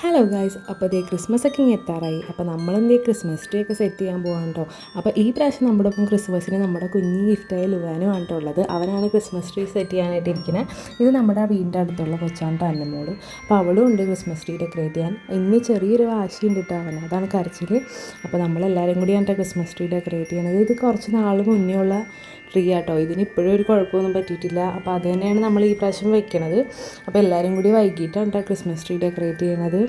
Hello guys, അപ്പോൾ ഇതേ Christmas ഒക്കെ ഇങ്ങ് എത്താറായി. അപ്പോൾ നമ്മളെന്തേ ക്രിസ്മസ് ട്രീ ഒക്കെ സെറ്റ് ചെയ്യാൻ പോകാൻ കേട്ടോ. അപ്പോൾ ഈ പ്രാവശ്യം നമ്മുടെ ഒപ്പം ക്രിസ്മസിന് നമ്മുടെ കുഞ്ഞ് ഗിഫ്റ്റായ ലുവാനും ആണ് ഉള്ളത്. അവനാണ് ക്രിസ്മസ് ട്രീ സെറ്റ് ചെയ്യാനായിട്ട് ഇരിക്കുന്നത്. ഇത് നമ്മുടെ വീടിൻ്റെ അടുത്തുള്ള കൊച്ചാണ് അന്നമോള്. അപ്പോൾ അവളും ഉണ്ട് ക്രിസ്മസ് ട്രീ ഡെക്കറേറ്റ് ചെയ്യാൻ. ഇന്ന് ചെറിയൊരു വാശിയുണ്ട് കേട്ടോ അവന്, അതാണ് കരച്ചിൽ. അപ്പോൾ നമ്മളെല്ലാവരും കൂടിയാണ് ക്രിസ്മസ് ട്രീ ഡെക്കറേറ്റ് ചെയ്യണത്. ഇത് കുറച്ച് നാൾ മുന്നേ ഉള്ള ട്രീ ആട്ടോ. ഇതിന് ഇപ്പോഴും ഒരു കുഴപ്പമൊന്നും പറ്റിയിട്ടില്ല. അപ്പോൾ അത് തന്നെയാണ് നമ്മൾ ഈ പ്രാവശ്യം വെക്കണത്. അപ്പോൾ എല്ലാവരും കൂടി വൈകിട്ടാണ് ക്രിസ്മസ് ട്രീ ഡെക്കറേറ്റ് ചെയ്യണത്.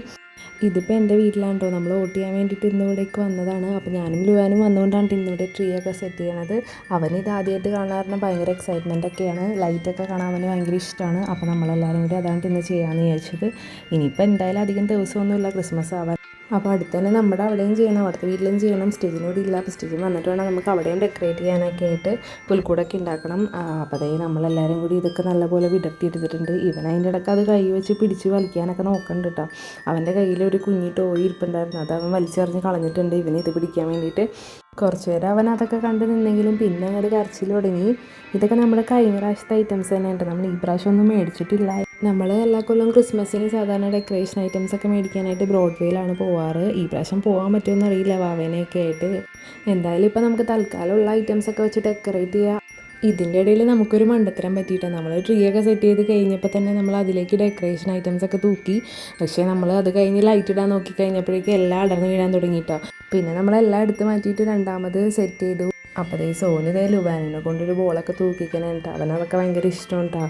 ഇതിപ്പോൾ എൻ്റെ വീട്ടിലാണ് കേട്ടോ. നമ്മൾ വോട്ട് ചെയ്യാൻ വേണ്ടിയിട്ട് ഇന്നിവിടേക്ക് വന്നതാണ്. അപ്പോൾ ഞാനും ലുവാനും വന്നുകൊണ്ടാണ് ഇന്നിവിടെ ട്രീ ഒക്കെ സെറ്റ് ചെയ്യണത്. അവന് ഇത് ആദ്യമായിട്ട് കാണാറുണ്ട്, ഭയങ്കര എക്സൈറ്റ്മെൻ്റ് ഒക്കെയാണ്. ലൈറ്റൊക്കെ കാണാൻ അവന് ഭയങ്കര ഇഷ്ടമാണ്. അപ്പോൾ നമ്മളെല്ലാവരും കൂടി അതാണ് ഇന്ന് ചെയ്യാമെന്ന് വിചാരിച്ചത്. ഇനിയിപ്പോൾ എന്തായാലും അധികം ദിവസമൊന്നുമില്ല ക്രിസ്മസ് ആവാൻ. അപ്പോൾ അടുത്ത് തന്നെ നമ്മുടെ അവിടെയും ചെയ്യണം, അവിടുത്തെ വീട്ടിലും ചെയ്യണം. സ്റ്റേജിനോട് ഇല്ല, അപ്പോൾ സ്റ്റേജിൽ വന്നിട്ട് വേണം നമുക്ക് അവിടെയും ഡെക്കറേറ്റ് ചെയ്യാനൊക്കെ ആയിട്ട് പുൽക്കൂടൊക്കെ ഉണ്ടാക്കണം. അപ്പോൾ അതേ നമ്മളെല്ലാവരും കൂടി ഇതൊക്കെ നല്ലപോലെ വിടർത്തിയെടുത്തിട്ടുണ്ട്. ഇവൻ അതിൻ്റെ ഇടയ്ക്ക് അത് കൈ വെച്ച് പിടിച്ച് വലിക്കാനൊക്കെ നോക്കുന്നുണ്ട് കേട്ടോ. അവൻ്റെ കയ്യിൽ ഒരു കുഞ്ഞി ടോയ് ഇരിപ്പുണ്ടായിരുന്നു, അത് അവൻ വലിച്ചെറിഞ്ഞ് കളഞ്ഞിട്ടുണ്ട് ഇവന് ഇത് പിടിക്കാൻ വേണ്ടിയിട്ട്. കുറച്ച് നേരം അവൻ അതൊക്കെ കണ്ട് നിന്നെങ്കിലും പിന്നെ അങ്ങോട്ട് കരച്ചിൽ തുടങ്ങി. ഇതൊക്കെ നമ്മുടെ കഴിഞ്ഞ പ്രാവശ്യത്തെ ഐറ്റംസ് തന്നെയുണ്ട്, നമ്മൾ ഈ പ്രാവശ്യം ഒന്നും മേടിച്ചിട്ടില്ല. നമ്മൾ എല്ലാ കൊല്ലം ക്രിസ്മസിന് സാധാരണ ഡെക്കറേഷൻ ഐറ്റംസ് ഒക്കെ മേടിക്കാനായിട്ട് ബ്രോഡ്വേയിലാണ് പോവാറ്. ഈ പ്രാവശ്യം പോകാൻ പറ്റുമെന്ന് അറിയില്ല വാവേനെയൊക്കെ ആയിട്ട്. എന്തായാലും ഇപ്പോൾ നമുക്ക് തൽക്കാലമുള്ള ഐറ്റംസ് ഒക്കെ വെച്ച് ഡെക്കറേറ്റ് ചെയ്യാം. ഇതിൻ്റെ ഇടയിൽ നമുക്കൊരു മണ്ടത്തരം പറ്റിയിട്ടാണ്. നമ്മൾ ട്രീ ഒക്കെ സെറ്റ് ചെയ്ത് കഴിഞ്ഞപ്പോൾ തന്നെ നമ്മൾ അതിലേക്ക് ഡെക്കറേഷൻ ഐറ്റംസ് ഒക്കെ തൂക്കി. പക്ഷേ നമ്മൾ അത് കഴിഞ്ഞ് ലൈറ്റ് ഇടാൻ നോക്കി കഴിഞ്ഞപ്പോഴേക്കും എല്ലാം അടർന്ന് വീഴാൻ തുടങ്ങിയിട്ടോ. പിന്നെ നമ്മളെല്ലാം എടുത്ത് മാറ്റിയിട്ട് രണ്ടാമത് സെറ്റ് ചെയ്തു. അപ്പോൾ ദേ സോനു ദേ ലുവാനിനെ കൊണ്ടൊരു ബോളൊക്കെ തൂക്കിക്കണേട്ടോ. അവനതൊക്കെ ഭയങ്കര ഇഷ്ടം കേട്ടോ.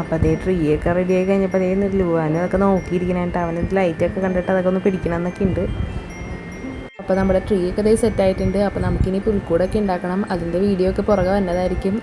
അപ്പോൾ അതേ ട്രീ ഒക്കെ റെഡി ആയി കഴിഞ്ഞപ്പോൾ അതേ ലുവാനും അതൊക്കെ നോക്കിയിരിക്കണേട്ടോ. അവന് ലൈറ്റൊക്കെ കണ്ടിട്ട് അതൊക്കെ ഒന്ന് പിടിക്കണമെന്നൊക്കെ ഉണ്ട്. അപ്പോൾ നമ്മുടെ ട്രീ ഒക്കെ അതേ സെറ്റായിട്ടുണ്ട്. അപ്പോൾ നമുക്കിനി പുൽക്കൂടൊക്കെ ഉണ്ടാക്കണം. അതിൻ്റെ വീഡിയോ ഒക്കെ പുറകെ വന്നതായിരിക്കും.